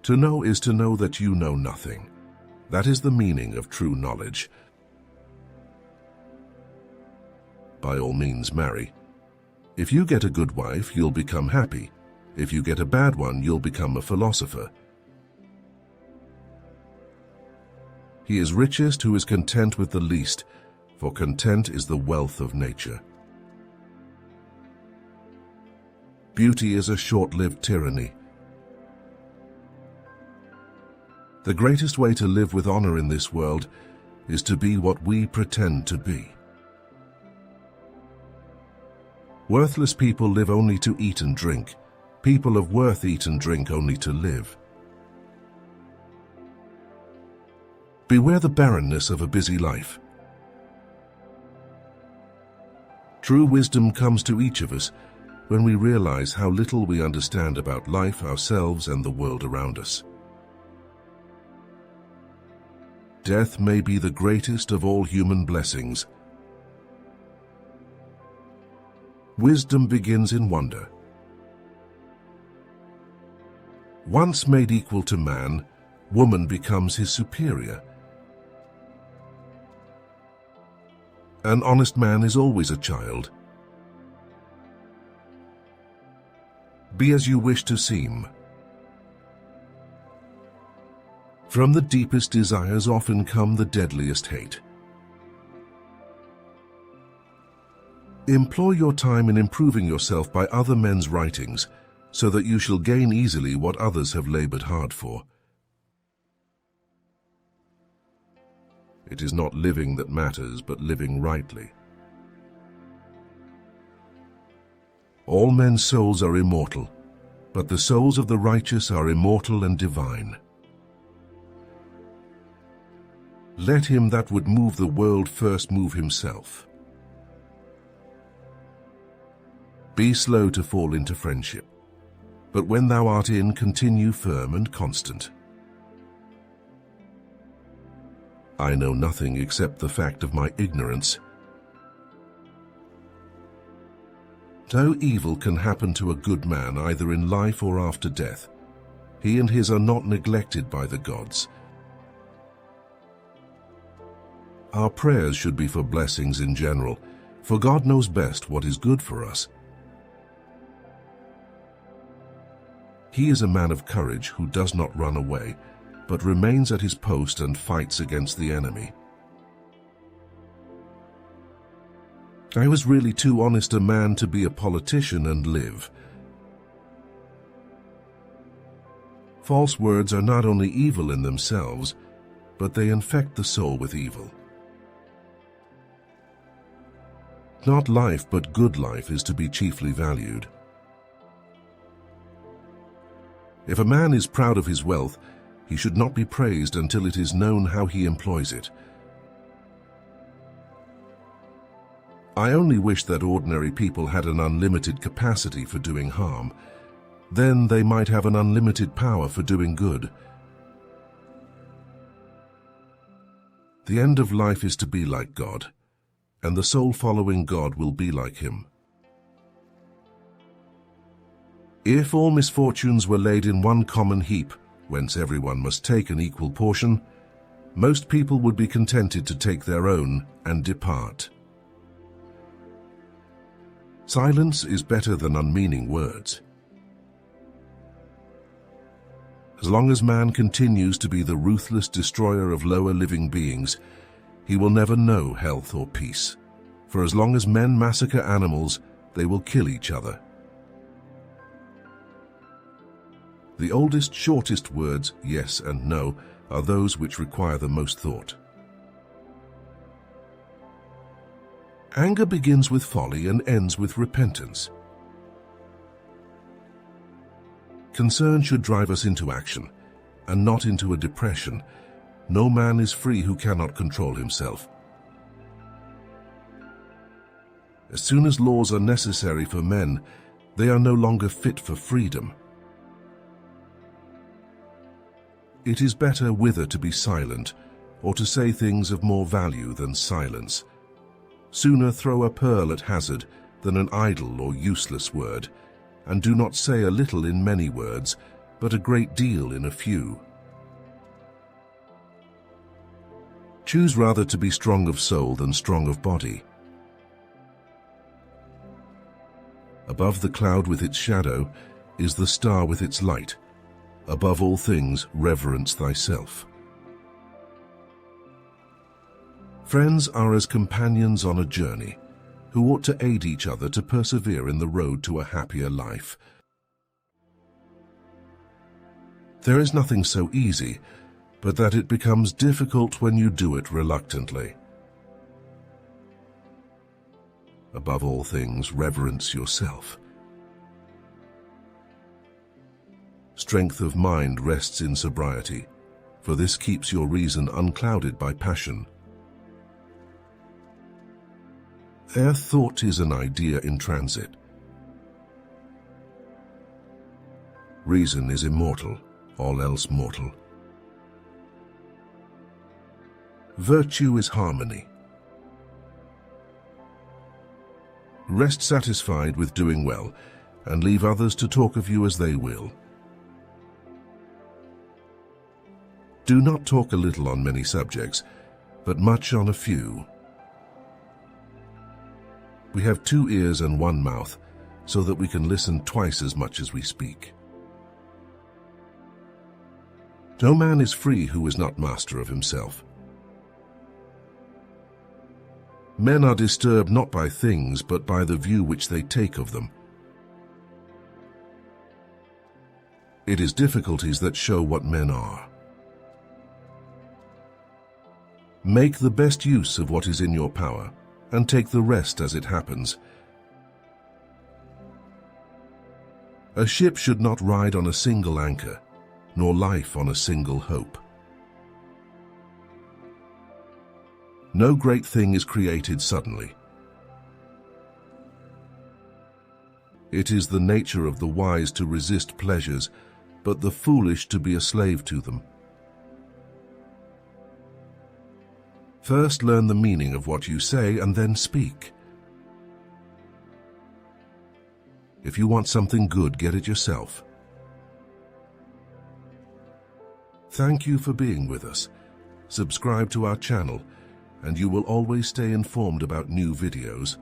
To know is to know that you know nothing. That is the meaning of true knowledge. By all means, marry. If you get a good wife, you'll become happy. If you get a bad one, you'll become a philosopher. He is richest who is content with the least, for content is the wealth of nature. Beauty is a short-lived tyranny. The greatest way to live with honor in this world is to be what we pretend to be. Worthless people live only to eat and drink. People of worth eat and drink only to live. Beware the barrenness of a busy life. True wisdom comes to each of us when we realize how little we understand about life, ourselves, and the world around us. Death may be the greatest of all human blessings. Wisdom begins in wonder. Once made equal to man, woman becomes his superior. An honest man is always a child. Be as you wish to seem. From the deepest desires often come the deadliest hate. Employ your time in improving yourself by other men's writings, so that you shall gain easily what others have labored hard for. It is not living that matters, but living rightly. All men's souls are immortal, but the souls of the righteous are immortal and divine. Let him that would move the world first move himself. Be slow to fall into friendship, but when thou art in, continue firm and constant. I know nothing except the fact of my ignorance. No evil can happen to a good man either in life or after death. He and his are not neglected by the gods. Our prayers should be for blessings in general, for God knows best what is good for us. He is a man of courage who does not run away, but remains at his post and fights against the enemy. I was really too honest a man to be a politician and live. False words are not only evil in themselves, but they infect the soul with evil. Not life, but good life is to be chiefly valued. If a man is proud of his wealth, he should not be praised until it is known how he employs it. I only wish that ordinary people had an unlimited capacity for doing harm. Then they might have an unlimited power for doing good. The end of life is to be like God, and the soul following God will be like him. If all misfortunes were laid in one common heap, whence everyone must take an equal portion, most people would be contented to take their own and depart. Silence is better than unmeaning words. As long as man continues to be the ruthless destroyer of lower living beings, he will never know health or peace. For as long as men massacre animals, they will kill each other. The oldest, shortest words, yes and no, are those which require the most thought. Anger begins with folly and ends with repentance. Concern should drive us into action, and not into a depression. No man is free who cannot control himself. As soon as laws are necessary for men, they are no longer fit for freedom. It is better whither to be silent, or to say things of more value than silence. Sooner throw a pearl at hazard than an idle or useless word, and do not say a little in many words, but a great deal in a few. Choose rather to be strong of soul than strong of body. Above the cloud with its shadow is the star with its light. Above all things, reverence thyself. Friends are as companions on a journey, who ought to aid each other to persevere in the road to a happier life. There is nothing so easy, but that it becomes difficult when you do it reluctantly. Above all things, reverence yourself. Strength of mind rests in sobriety, for this keeps your reason unclouded by passion. Ere thought is an idea in transit. Reason is immortal, all else mortal. Virtue is harmony. Rest satisfied with doing well, and leave others to talk of you as they will. Do not talk a little on many subjects, but much on a few. We have 2 ears and 1 mouth, so that we can listen twice as much as we speak. No man is free who is not master of himself. Men are disturbed not by things, but by the view which they take of them. It is difficulties that show what men are. Make the best use of what is in your power, and take the rest as it happens. A ship should not ride on a single anchor, nor life on a single hope. No great thing is created suddenly. It is the nature of the wise to resist pleasures, but the foolish to be a slave to them. First learn the meaning of what you say and then speak. If you want something good, get it yourself. Thank you for being with us. Subscribe to our channel, and you will always stay informed about new videos.